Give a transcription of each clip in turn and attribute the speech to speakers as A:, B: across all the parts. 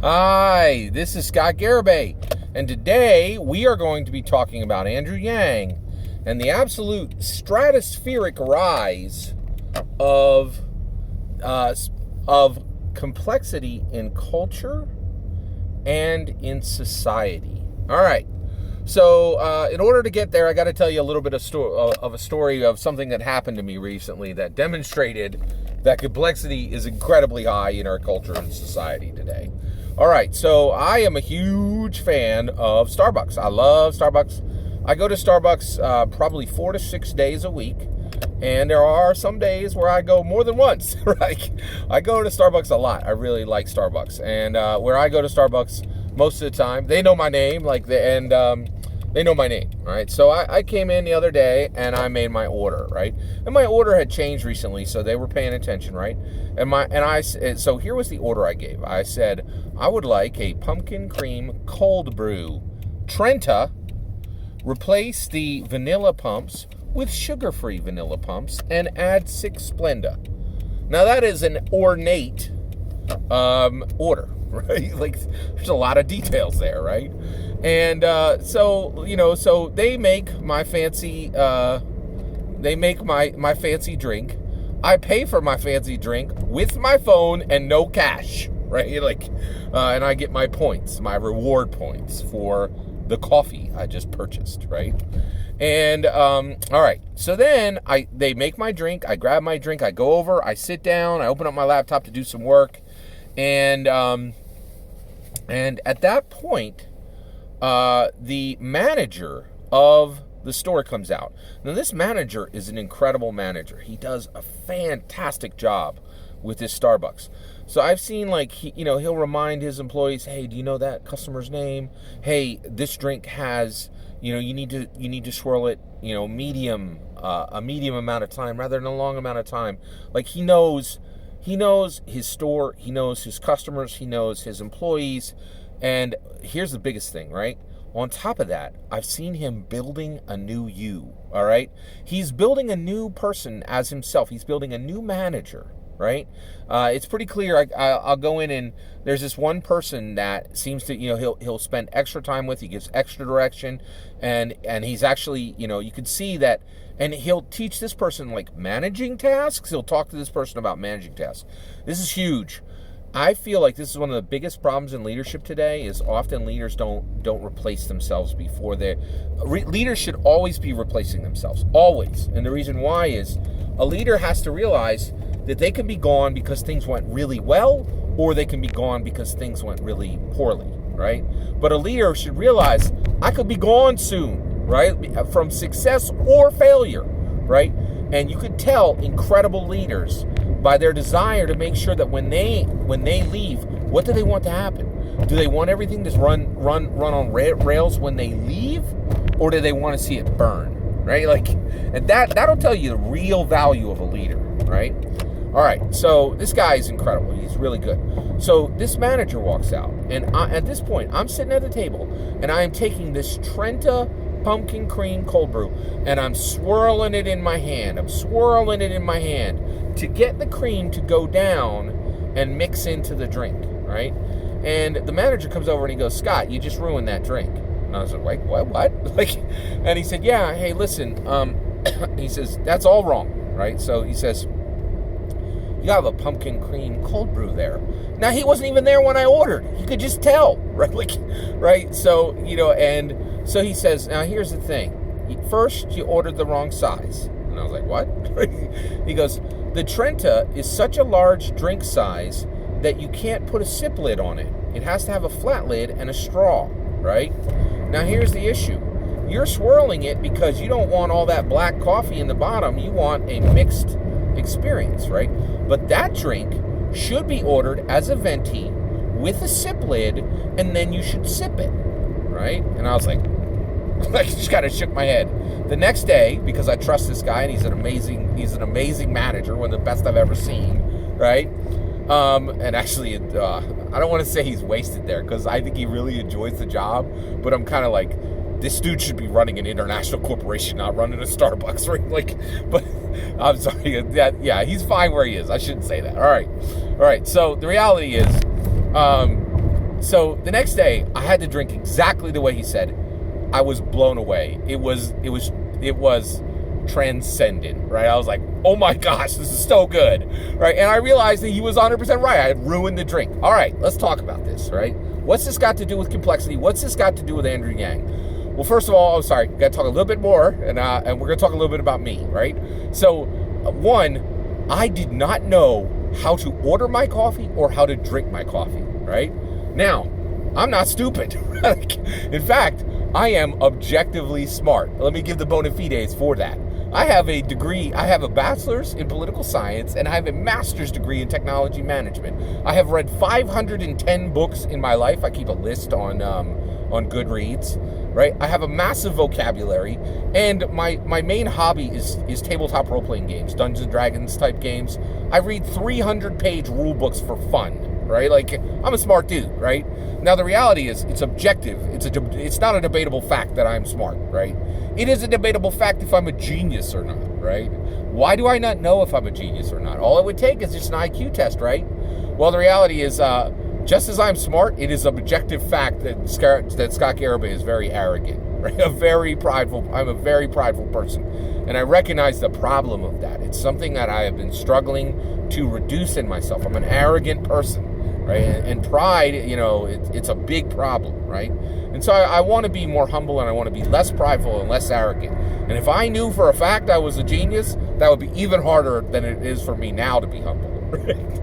A: Hi, this is Scott Garibay, and today we are going to be talking about Andrew Yang and the absolute stratospheric rise of of complexity in culture and in society. All right. So, in order to get there, I got to tell you a little bit of a story of something that happened to me recently that demonstrated that complexity is incredibly high in our culture and society today. All right, so I am a huge fan of Starbucks. I love Starbucks. I go to Starbucks probably 4 to 6 days a week, and there are some days where I go more than once. Right? I go to Starbucks a lot. I really like Starbucks, and where I go to Starbucks most of the time, they know my name, they know my name, right? So I came in the other day and I made my order, right? And my order had changed recently, so they were paying attention, right? So here was the order I gave. I said I would like a pumpkin cream cold brew, Trenta. Replace the vanilla pumps with sugar-free vanilla pumps and add 6 Splenda. Now that is an ornate order, right? Like there's a lot of details there, right? And so they make my fancy my fancy drink. I pay for my fancy drink with my phone and no cash, right? And I get my points, my reward points for the coffee I just purchased, right? And all right, so then they make my drink. I grab my drink. I go over. I sit down. I open up my laptop to do some work, and at that point, the manager of the store comes out. Now, this manager is an incredible manager. He does a fantastic job with this Starbucks. So I've seen he'll remind his employees, hey, do you know that customer's name? Hey, this drink has, you need to swirl it, medium, a medium amount of time rather than a long amount of time. Like he knows his store, he knows his customers, he knows his employees. And here's the biggest thing, right? On top of that, I've seen him building a new you, all right? He's building a new person as himself. He's building a new manager, right? It's pretty clear. I'll go in and there's this one person that seems to, he'll spend extra time with. He gives extra direction, and he's actually, you could see that, and he'll teach this person like managing tasks. He'll talk to this person about managing tasks. This is huge. I feel like this is one of the biggest problems in leadership today is often leaders don't replace themselves before leaders should always be replacing themselves, always. And the reason why is a leader has to realize that they can be gone because things went really well, or they can be gone because things went really poorly, right? But a leader should realize I could be gone soon, right? From success or failure, right? And you could tell incredible leaders by their desire to make sure that when they leave, what do they want to happen? Do they want everything to run on rails when they leave, or do they want to see it burn, right? And that'll tell you the real value of a leader, right? All right, so this guy is incredible. He's really good. So this manager walks out, and at this point, I'm sitting at the table, and I am taking this Trenta pumpkin cream cold brew, and I'm swirling it in my hand. To get the cream to go down and mix into the drink, right? And the manager comes over and he goes, Scott, you just ruined that drink. And I was like, wait, what? And he said, yeah, hey, listen, he says, that's all wrong, right? So he says, you have a pumpkin cream cold brew there. Now, he wasn't even there when I ordered. You could just tell, right? Right? So, and so he says, now here's the thing. First, you ordered the wrong size. And I was like, what? He goes, the Trenta is such a large drink size that you can't put a sip lid on it. It has to have a flat lid and a straw, right? Now, here's the issue. You're swirling it because you don't want all that black coffee in the bottom. You want a mixed experience, right? But that drink should be ordered as a venti with a sip lid, and then you should sip it, right? And I was like, I just kind of shook my head. The next day, because I trust this guy and he's an amazing manager, one of the best I've ever seen, right? And actually, I don't want to say he's wasted there because I think he really enjoys the job, but I'm kind of like, this dude should be running an international corporation, not running a Starbucks, right? But I'm sorry, yeah, he's fine where he is. I shouldn't say that. All right. So the reality is, So the next day, I had to drink exactly the way he said. I was blown away. It was transcendent, right? I was like, oh my gosh, this is so good, right? And I realized that he was 100% right. I had ruined the drink. All right, let's talk about this, right? What's this got to do with complexity? What's this got to do with Andrew Yang? Well, first of all, got to talk a little bit more, and we're going to talk a little bit about me, right? So, one, I did not know how to order my coffee or how to drink my coffee, right? Now, I'm not stupid. In fact, I am objectively smart. Let me give the bona fides for that. I have a degree, I have a bachelor's in political science, and I have a master's degree in technology management. I have read 510 books in my life. I keep a list on Goodreads, right? I have a massive vocabulary, and my main hobby is tabletop role-playing games, Dungeons & Dragons type games. I read 300-page rule books for fun, right? Like, I'm a smart dude, right? Now, the reality is, it's objective. It's not a debatable fact that I'm smart, right? It is a debatable fact if I'm a genius or not, right? Why do I not know if I'm a genius or not? All it would take is just an IQ test, right? Well, the reality is, just as I'm smart, it is an objective fact that Scott Garibay is very arrogant, right? I'm a very prideful person, and I recognize the problem of that. It's something that I have been struggling to reduce in myself. I'm an arrogant person, right? And pride, it's a big problem, right? And so I want to be more humble, and I want to be less prideful and less arrogant. And if I knew for a fact I was a genius, that would be even harder than it is for me now to be humble, right?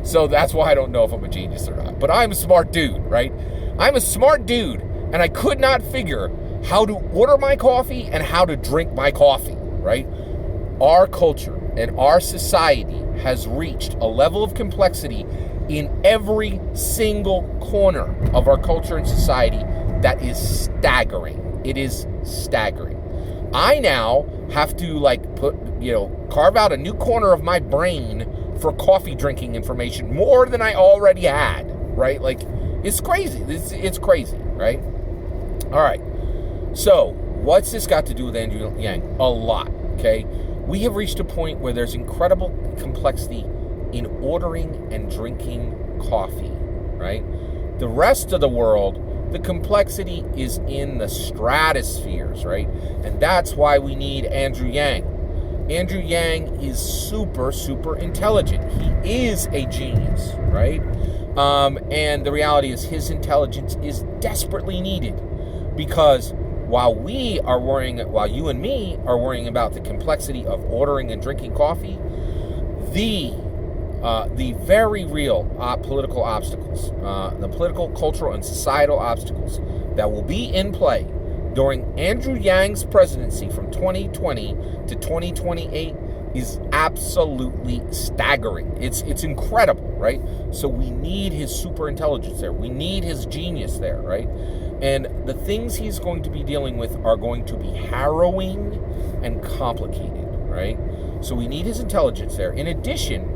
A: So that's why I don't know if I'm a genius or not. But I'm a smart dude, right? I'm a smart dude, and I could not figure how to order my coffee and how to drink my coffee, right? Our culture and our society has reached a level of complexity in every single corner of our culture and society that is staggering. It is staggering. I now have to carve out a new corner of my brain for coffee drinking information more than I already had, right? Like, it's crazy. It's crazy, right? All right. So, what's this got to do with Andrew Yang? A lot, okay? We have reached a point where there's incredible complexity in ordering and drinking coffee, right? The rest of the world, the complexity is in the stratospheres, right? And that's why we need Andrew Yang. Andrew Yang is super, super intelligent. He is a genius, right? And the reality is his intelligence is desperately needed, because while you and me are worrying about the complexity of ordering and drinking coffee, the very real political obstacles, the political, cultural, and societal obstacles that will be in play during Andrew Yang's presidency from 2020 to 2028 is absolutely staggering. It's incredible, right? So we need his super intelligence there. We need his genius there, right? And the things he's going to be dealing with are going to be harrowing and complicated, right? So we need his intelligence there. In addition,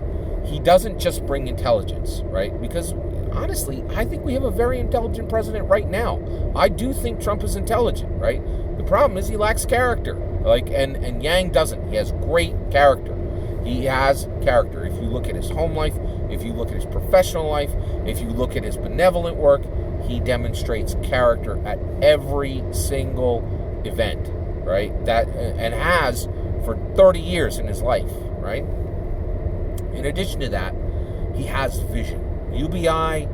A: he doesn't just bring intelligence, right? Because honestly, I think we have a very intelligent president right now. I do think Trump is intelligent, right? The problem is he lacks character. And Yang doesn't. He has great character. He has character. If you look at his home life, if you look at his professional life, if you look at his benevolent work, he demonstrates character at every single event, right? And has for 30 years in his life, right? In addition to that, he has vision. UBI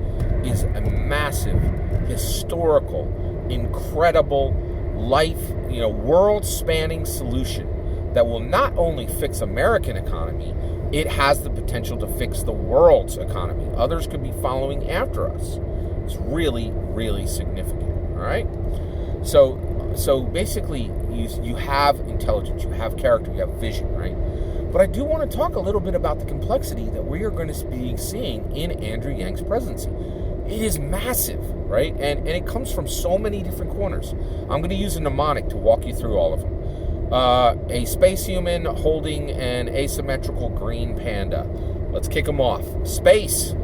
A: is a massive, historical, incredible, world-spanning solution that will not only fix American economy, it has the potential to fix the world's economy. Others could be following after us. It's really, really significant, all right? So basically, you have intelligence, you have character, you have vision, right? But I do want to talk a little bit about the complexity that we are going to be seeing in Andrew Yang's presidency. It is massive, right? And it comes from so many different corners. I'm going to use a mnemonic to walk you through all of them. A space human holding an asymmetrical green panda. Let's kick them off. Space.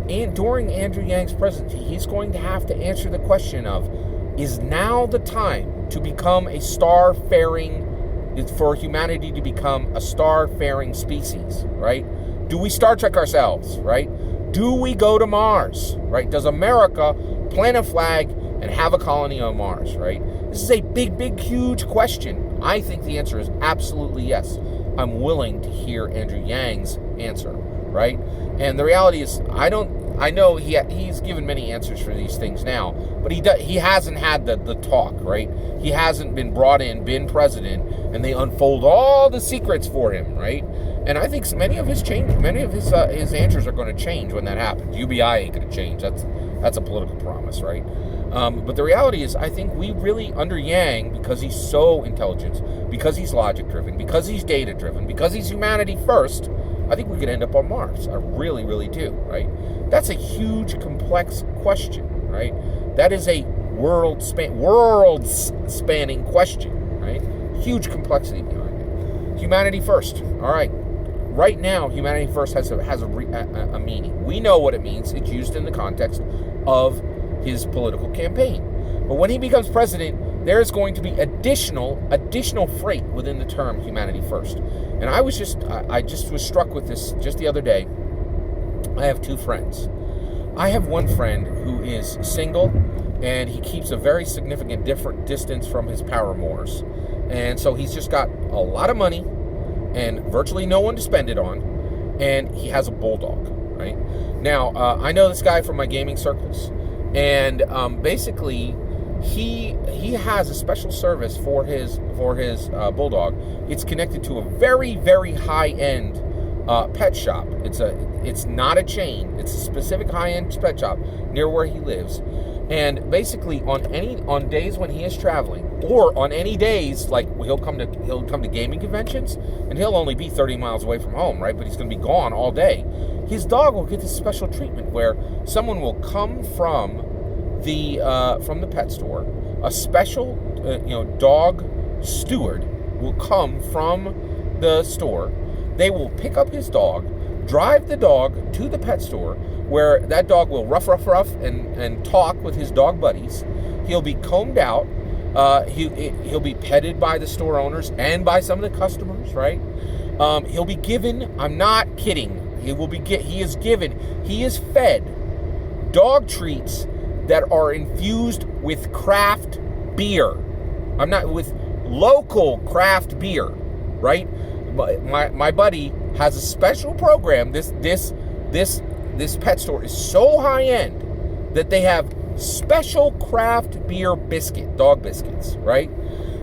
A: And during Andrew Yang's presidency, he's going to have to answer the question of, is now the time to become a for humanity to become a star-faring species, right? Do we Star Trek ourselves, right? Do we go to Mars, right? Does America plant a flag and have a colony on Mars, right? This is a big, huge question. I think the answer is absolutely yes. I'm willing to hear Andrew Yang's answer, right? And the reality is, I know he's given many answers for these things now, but he hasn't had the talk, right? He hasn't been brought in, been president, and they unfold all the secrets for him, right? And I think many of his answers are going to change when that happens. UBI ain't going to change. That's a political promise, right? But the reality is, I think we really, under Yang, because he's so intelligent, because he's logic-driven, because he's data-driven, because he's humanity first, I think we could end up on Mars. I really, really do, right? That's a huge, complex question, right? That is a world-spanning question, right? Huge complexity behind it. Humanity first, all right. Right now, humanity first has a meaning. We know what it means. It's used in the context of his political campaign. But when he becomes president, there's going to be additional freight within the term humanity first. And I just was struck with this just the other day. I have two friends. I have one friend who is single, and he keeps a very significant different distance from his paramours. And so he's just got a lot of money and virtually no one to spend it on, and he has a bulldog, right? Now, I know this guy from my gaming circles, and basically he has a special service for his bulldog. It's connected to a very, very high-end pet shop. It's not a chain. It's a specific high-end pet shop near where he lives. And basically, on days when he is traveling, or on any days, like he'll come to gaming conventions, and he'll only be 30 miles away from home, right? But he's going to be gone all day. His dog will get this special treatment where someone will come from the pet store. A special dog steward will come from the store. They will pick up his dog, drive the dog to the pet store, where that dog will ruff and talk with his dog buddies. He'll be combed out. He'll be petted by the store owners and by some of the customers, right? He'll be given, I'm not kidding, he is fed dog treats that are infused with craft beer. With local craft beer, right? My buddy has a special program. This pet store is so high end that they have special craft beer dog biscuits, right?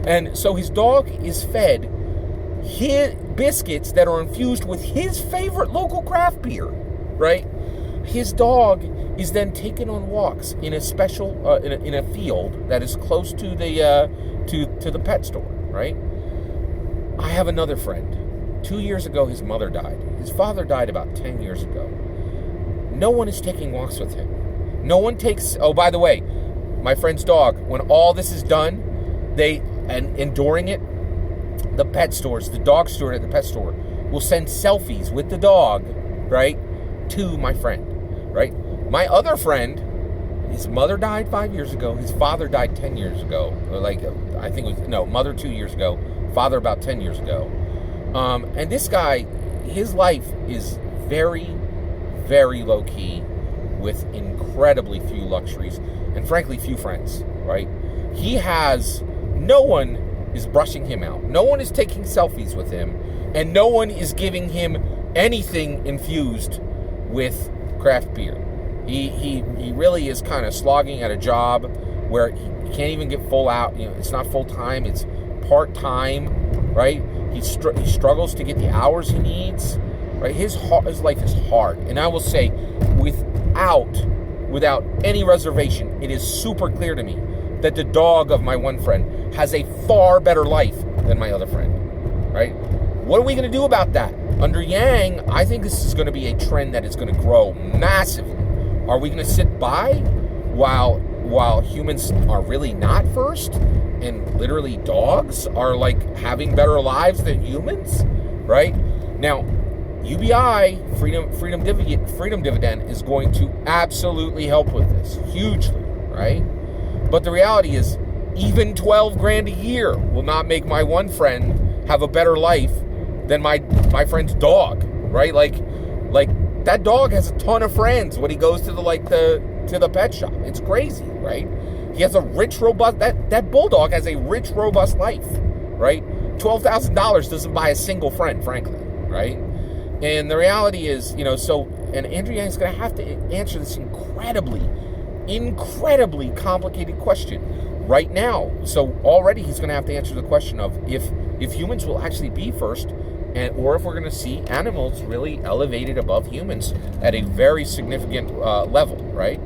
A: And so his dog is fed his biscuits that are infused with his favorite local craft beer, right? His dog is then taken on walks in a special in a field that is close to the pet store, right? I have another friend. 2 years ago, his mother died. His father died about 10 years ago. No one is taking walks with him. No one takes... Oh, by the way, my friend's dog, when all this is done, and during it, the dog steward at the pet store will send selfies with the dog, right, to my friend, right? My other friend, his mother died 5 years ago. His father died 10 years ago. Mother 2 years ago, father about 10 years ago. And this guy, his life is very, very low-key, with incredibly few luxuries and frankly few friends, right? No one is brushing him out. No one is taking selfies with him, and no one is giving him anything infused with craft beer. He really is kind of slogging at a job where he can't even get full out. It's not full time, it's part time, right? He struggles to get the hours he needs, right? His life is hard, and I will say, without any reservation, it is super clear to me that the dog of my one friend has a far better life than my other friend, right? What are we going to do about that? Under Yang, I think this is going to be a trend that is going to grow massively. Are we going to sit by while humans are really not first, and literally dogs are like having better lives than humans, right? Now, UBI, freedom dividend, is going to absolutely help with this, hugely, right? But the reality is, even 12 grand a year will not make my one friend have a better life than my friend's dog, right? Like That dog has a ton of friends when he goes to the pet shop. It's crazy, right? He has a rich, robust, that bulldog has a rich, robust life, right? $12,000 doesn't buy a single friend, frankly, right? And the reality is, and Andrew Yang's going to have to answer this incredibly complicated question right now. So already he's going to have to answer the question of if humans will actually be first, or if we're going to see animals really elevated above humans at a very significant level, right?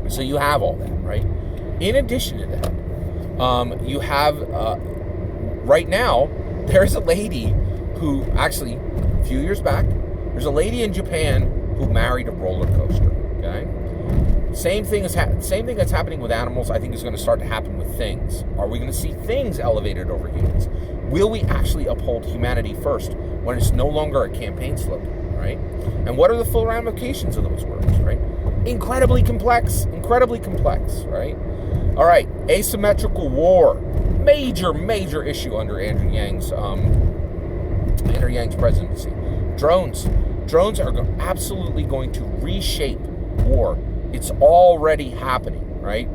A: So you have all that, right? In addition to that, you have, right now, there's a lady who actually, a few years back, there's a lady in Japan who married a roller coaster, okay? Same thing that's happening with animals, I think, is going to start to happen with things. Are we going to see things elevated over humans? Will we actually uphold humanity first when it's no longer a campaign slogan, right? And what are the full ramifications of those words, right? Incredibly complex, right? All right, asymmetrical war, major issue under Andrew Yang's presidency. Drones are absolutely going to reshape war. It's already happening, right?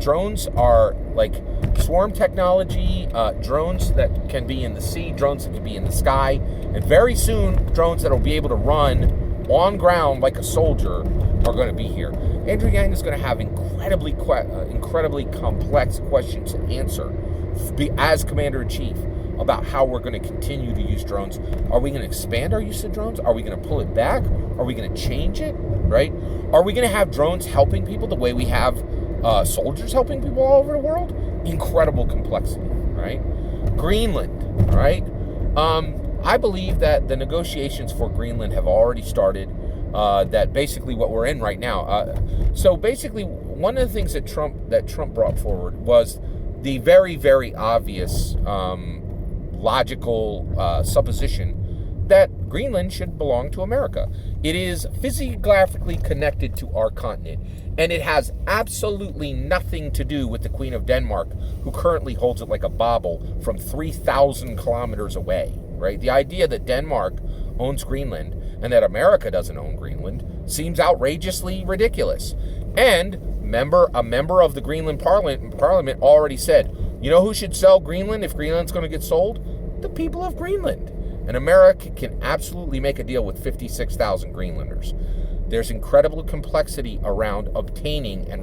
A: Drones are like swarm technology, drones that can be in the sea, drones that can be in the sky, and very soon, drones that will be able to run on ground like a soldier are going to be here. Andrew Yang is going to have incredibly complex questions to answer as Commander-in-Chief about how we're going to continue to use drones. Are we going to expand our use of drones? Are we going to pull it back? Are we going to change it, right? Are we going to have drones helping people the way we have soldiers helping people all over the world? Incredible complexity, right? Greenland, right? I believe that the negotiations for Greenland have already started. That basically what we're in right now. So basically, one of the things that Trump brought forward was the very, very obvious logical supposition that Greenland should belong to America. It is physiographically connected to our continent, and it has absolutely nothing to do with the Queen of Denmark, who currently holds it like a bauble from 3,000 kilometers away, right? The idea that Denmark owns Greenland and that America doesn't own Greenland seems outrageously ridiculous. And a member of the Greenland Parliament already said, you know who should sell Greenland if Greenland's going to get sold? The people of Greenland. And America can absolutely make a deal with 56,000 Greenlanders. There's incredible complexity around obtaining and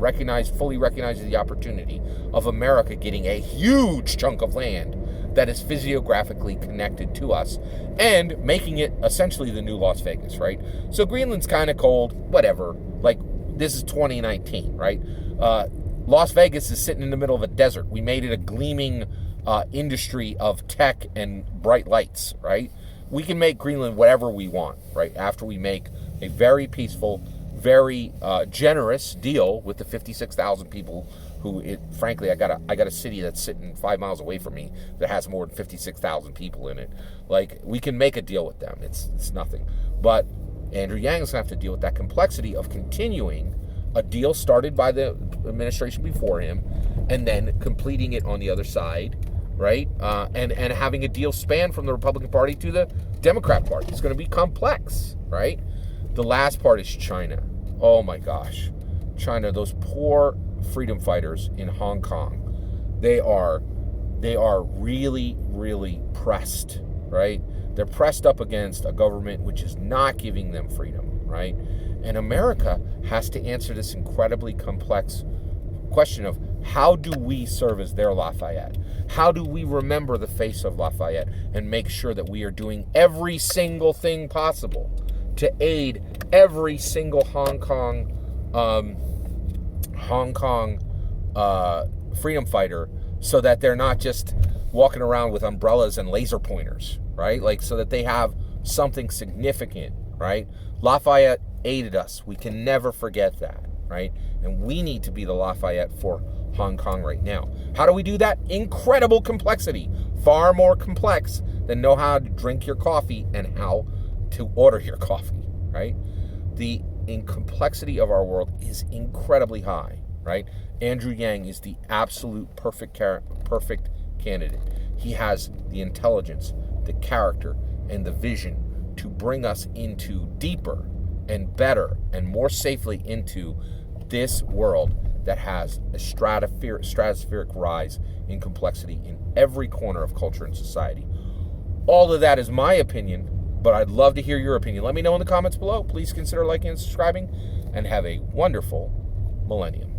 A: fully recognizing the opportunity of America getting a huge chunk of land that is physiographically connected to us and making it essentially the new Las Vegas, right? So Greenland's kind of cold, whatever. Like, this is 2019, right? Las Vegas is sitting in the middle of a desert. We made it a gleaming industry of tech and bright lights, right? We can make Greenland whatever we want, right? After we make a very peaceful, very generous deal with the 56,000 people who, frankly, I got a city that's sitting 5 miles away from me that has more than 56,000 people in it. Like, we can make a deal with them. It's nothing. But Andrew Yang's going to have to deal with that complexity of continuing a deal started by the administration before him and then completing it on the other side, right? And having a deal span from the Republican Party to the Democrat Party. It's going to be complex, right? The last part is China. Oh my gosh. China, those poor freedom fighters in Hong Kong. They are really, really pressed, right? They're pressed up against a government which is not giving them freedom, right? And America has to answer this incredibly complex question of how do we serve as their Lafayette? How do we remember the face of Lafayette and make sure that we are doing every single thing possible to aid every single Hong Kong freedom fighter so that they're not just walking around with umbrellas and laser pointers, right? Like, so that they have something significant, right? Lafayette aided us. We can never forget that, right? And we need to be the Lafayette for Hong Kong right now. How do we do that? Incredible complexity. Far more complex than know how to drink your coffee and how to order your coffee, right? The complexity of our world is incredibly high, right? Andrew Yang is the absolute perfect candidate. He has the intelligence, the character, and the vision to bring us into deeper and better and more safely into this world that has a stratospheric rise in complexity in every corner of culture and society. All of that is my opinion, but I'd love to hear your opinion. Let me know in the comments below. Please consider liking and subscribing, and have a wonderful millennium.